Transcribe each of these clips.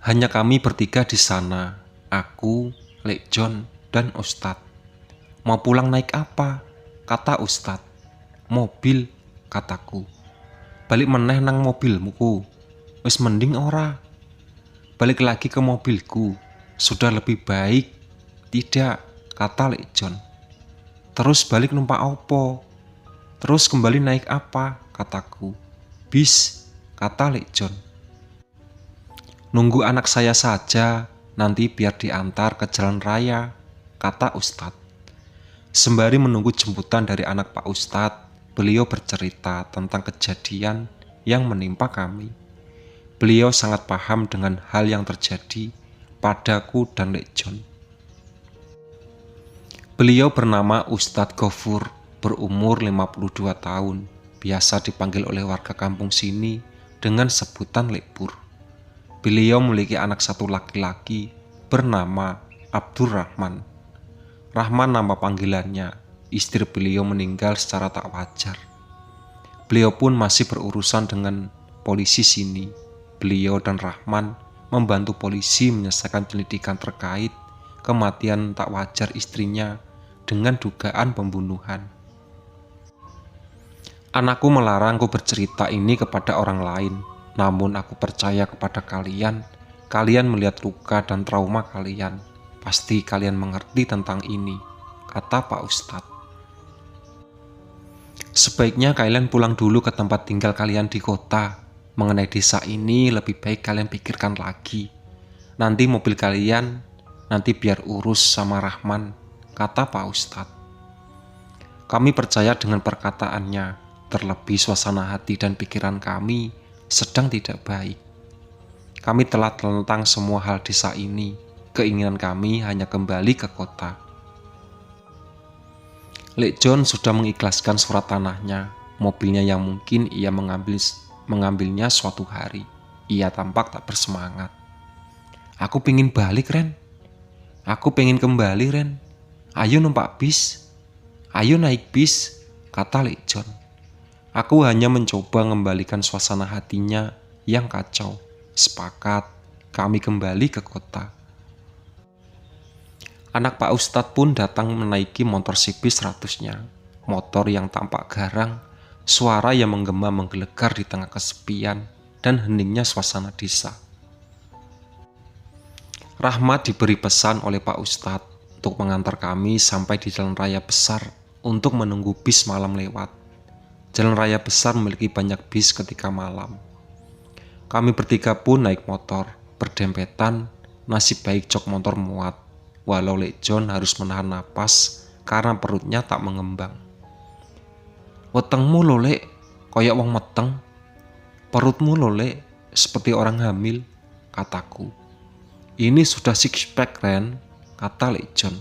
Hanya kami bertiga di sana, aku, Lek John, dan Ustadz. Mau pulang naik apa? Kata Ustadz. Mobil, kataku. Balik meneh nang mobilmuku. Wis mending ora. Balik lagi ke mobilku. Sudah lebih baik. Tidak, kata Lek John. Terus balik numpak opo? Terus kembali naik apa? Kataku. Bis, kata Lek John. Nunggu anak saya saja, nanti biar diantar ke jalan raya, kata Ustadz. Sembari menunggu jemputan dari anak Pak Ustadz, beliau bercerita tentang kejadian yang menimpa kami. Beliau sangat paham dengan hal yang terjadi padaku dan Lek John. Beliau bernama Ustadz Gofur, berumur 52 tahun, biasa dipanggil oleh warga kampung sini dengan sebutan Lek Pur. Beliau memiliki anak satu laki-laki bernama Abdurrahman. Rahman nama panggilannya. Istri beliau meninggal secara tak wajar. Beliau pun masih berurusan dengan polisi sini. Beliau dan Rahman membantu polisi menyelesaikan penyelidikan terkait kematian tak wajar istrinya dengan dugaan pembunuhan. Anakku melarangku bercerita ini kepada orang lain, namun aku percaya kepada kalian. Kalian melihat luka dan trauma kalian. Pasti kalian mengerti tentang ini, kata Pak Ustadz. Sebaiknya kalian pulang dulu ke tempat tinggal kalian di kota. Mengenai desa ini lebih baik kalian pikirkan lagi. Nanti mobil kalian, nanti biar urus sama Rahman, kata Pak Ustadz. Kami percaya dengan perkataannya, terlebih suasana hati dan pikiran kami sedang tidak baik. Kami telah tentang semua hal desa ini. Keinginan kami hanya kembali ke kota. Lek John sudah mengikhlaskan surat tanahnya, mobilnya yang mungkin ia mengambilnya suatu hari. Ia tampak tak bersemangat. Aku pengen balik, Ren. Aku pengen kembali, Ren. Ayo numpak bis. Ayo naik bis, kata Lek John. Aku hanya mencoba mengembalikan suasana hatinya yang kacau. Sepakat, kami kembali ke kota. Anak Pak Ustadz pun datang menaiki motor CB 100-nya. Motor yang tampak garang, suara yang menggema menggelegar di tengah kesepian dan heningnya suasana desa. Rahmat diberi pesan oleh Pak Ustadz untuk mengantar kami sampai di jalan raya besar untuk menunggu bis malam lewat. Jalan raya besar memiliki banyak bis ketika malam. Kami bertiga pun naik motor, berdempetan, nasib baik jok motor muat. Walau Lek John harus menahan napas karena perutnya tak mengembang. Wetengmu lo Lek, koyak wong meteng. Perutmu lo Lek, seperti orang hamil, kataku. Ini sudah six pack, Ren, kata Lek John.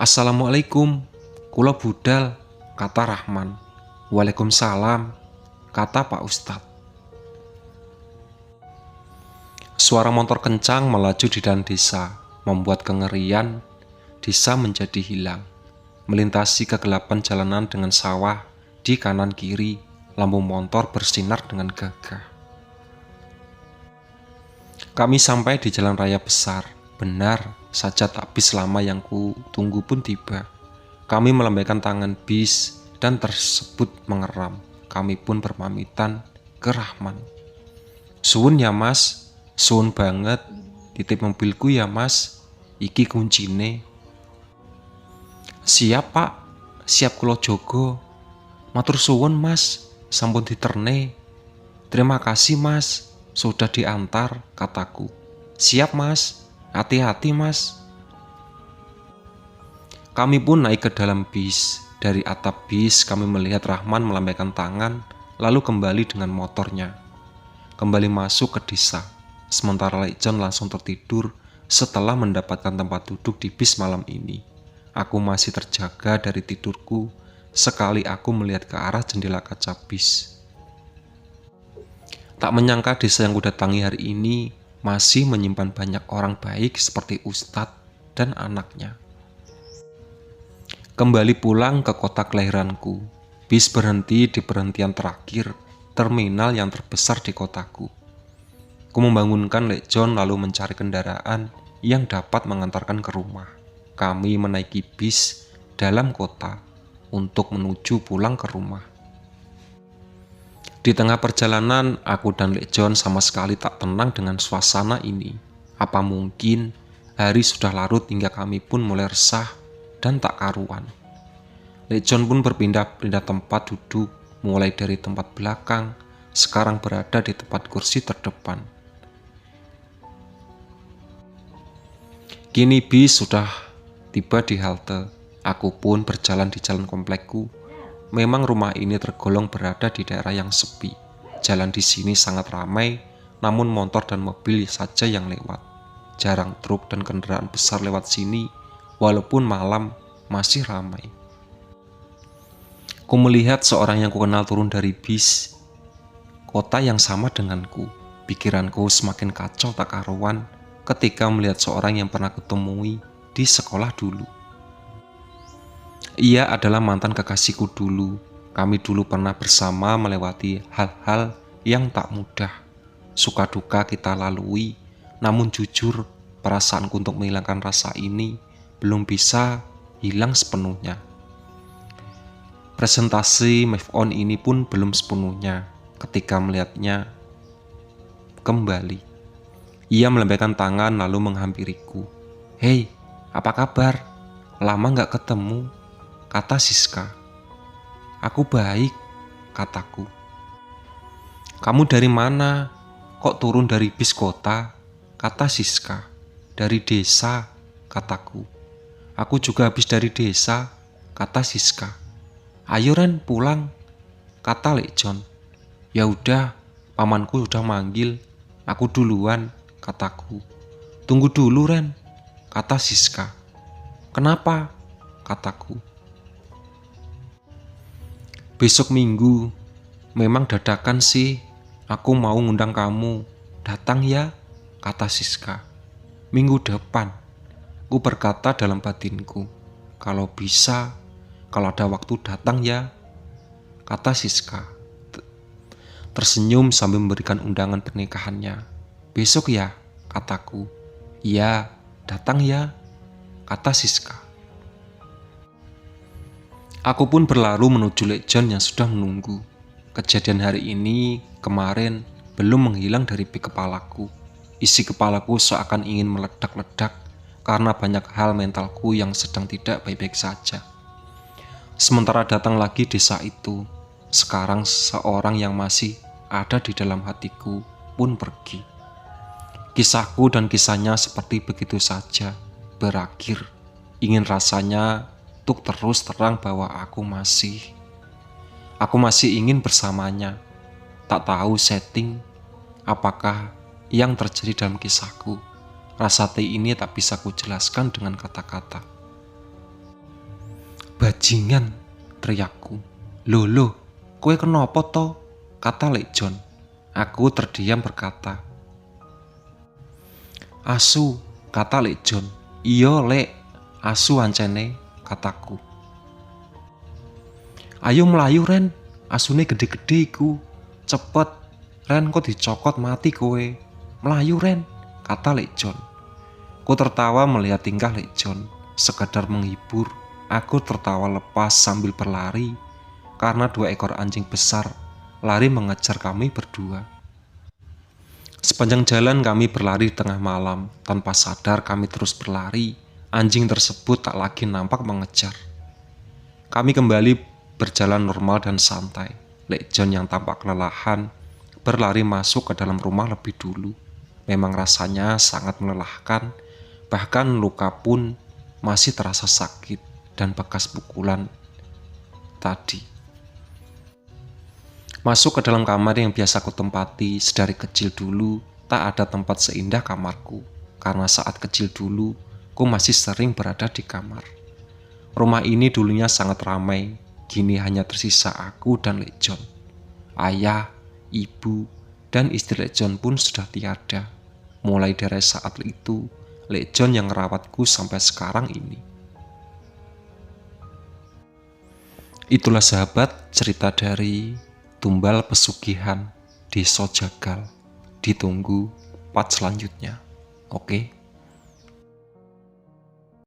Assalamualaikum, kula budal, kata Rahman. Waalaikumsalam, kata Pak Ustadz. Suara motor kencang melaju di dalam desa, membuat kengerian desa menjadi hilang. Melintasi kegelapan jalanan dengan sawah di kanan kiri, lampu motor bersinar dengan gagah. Kami sampai di jalan raya besar. Benar saja tak bis lama yang ku tunggu pun tiba. Kami melambaikan tangan bis dan tersebut mengeram. Kami pun berpamitan ke Rahman. Suwun ya mas, suwun banget, titip mobilku ya mas, iki kuncine. Siap pak, siap kulo jogo. Matur suwun mas, sampun diterne. Terima kasih mas, sudah diantar, kataku. Siap mas, hati-hati mas. Kami pun naik ke dalam bis. Dari atap bis kami melihat Rahman melambaikan tangan, lalu kembali dengan motornya. Kembali masuk ke desa. Sementara Lek John langsung tertidur setelah mendapatkan tempat duduk di bis malam ini. Aku masih terjaga dari tidurku sekali aku melihat ke arah jendela kaca bis. Tak menyangka desa yang kudatangi hari ini masih menyimpan banyak orang baik seperti Ustadz dan anaknya. Kembali pulang ke kota kelahiranku, bis berhenti di perhentian terakhir terminal yang terbesar di kotaku. Ku membangunkan Lek John lalu mencari kendaraan yang dapat mengantarkan ke rumah. Kami menaiki bis dalam kota untuk menuju pulang ke rumah. Di tengah perjalanan, aku dan Lek John sama sekali tak tenang dengan suasana ini. Apa mungkin hari sudah larut hingga kami pun mulai resah dan tak karuan. Lek John pun berpindah-pindah tempat duduk, mulai dari tempat belakang, sekarang berada di tempat kursi terdepan. Kini bis sudah tiba di halte. Aku pun berjalan di jalan komplekku. Memang rumah ini tergolong berada di daerah yang sepi. Jalan di sini sangat ramai, namun motor dan mobil saja yang lewat. Jarang truk dan kendaraan besar lewat sini, walaupun malam masih ramai. Ku melihat seorang yang kukenal turun dari bis. Kota yang sama denganku. Pikiranku semakin kacau tak karuan ketika melihat seorang yang pernah kutemui di sekolah dulu. Ia adalah mantan kekasihku dulu. Kami dulu pernah bersama melewati hal-hal yang tak mudah. Suka duka kita lalui, namun jujur perasaanku untuk menghilangkan rasa ini belum bisa hilang sepenuhnya. Presentasi move on ini pun belum sepenuhnya ketika melihatnya kembali. Ia melambaikan tangan lalu menghampiriku. "Hei, apa kabar? Lama gak ketemu," kata Siska. "Aku baik," kataku. "Kamu dari mana? Kok turun dari bis kota?" kata Siska. "Dari desa," kataku. "Aku juga habis dari desa," kata Siska. "Ayo Ren, pulang," kata Lek John. "Ya udah, pamanku sudah manggil, aku duluan," kataku. "Tunggu dulu Ren," kata Siska. "Kenapa?" kataku. "Besok Minggu, memang dadakan sih, aku mau ngundang kamu, datang ya," kata Siska. "Minggu depan," ku berkata dalam batinku. "Kalau bisa, kalau ada waktu datang ya," kata Siska. Tersenyum sambil memberikan undangan pernikahannya. "Besok ya," kataku. "Iya, datang ya," kata Siska. Aku pun berlalu menuju Lek John yang sudah menunggu. Kejadian hari ini kemarin belum menghilang dari kepalaku. Isi kepalaku seakan ingin meledak-ledak karena banyak hal mentalku yang sedang tidak baik-baik saja. Sementara datang lagi desa itu, sekarang seorang yang masih ada di dalam hatiku pun pergi. Kisahku dan kisahnya seperti begitu saja berakhir. Ingin rasanya untuk terus terang bahwa aku masih ingin bersamanya. Tak tahu setting apakah yang terjadi dalam kisahku. Rasa ini tak bisa kujelaskan dengan kata-kata. "Bajingan," teriakku. Loh, kowe kenapa toh?" kata Lek John. Aku terdiam berkata, "Asu," kata Lek John. "Iya Lek, asu ancene," kataku. "Ayo melayu Ren, asune gede-gede iku. Cepet, Ren kok dicokot mati kowe. Melayu Ren," kata Lek John. Ku tertawa melihat tingkah Lek John. Sekedar menghibur, aku tertawa lepas sambil berlari karena 2 ekor anjing besar lari mengejar kami berdua. Sepanjang jalan kami berlari di tengah malam. Tanpa sadar kami terus berlari. Anjing tersebut tak lagi nampak mengejar. Kami kembali berjalan normal dan santai. Lek John yang tampak kelelahan berlari masuk ke dalam rumah lebih dulu. Memang rasanya sangat melelahkan. Bahkan luka pun masih terasa sakit dan bekas pukulan tadi. Masuk ke dalam kamar yang biasa ku tempati sedari kecil dulu, tak ada tempat seindah kamarku. Karena saat kecil dulu, ku masih sering berada di kamar. Rumah ini dulunya sangat ramai, kini hanya tersisa aku dan Lek John. Ayah, ibu, dan istri Lek John pun sudah tiada. Mulai dari saat itu, Lek John yang merawatku sampai sekarang ini. Itulah sahabat cerita dari Tumbal Pesugihan Desa Jagal. Ditunggu part selanjutnya. Oke.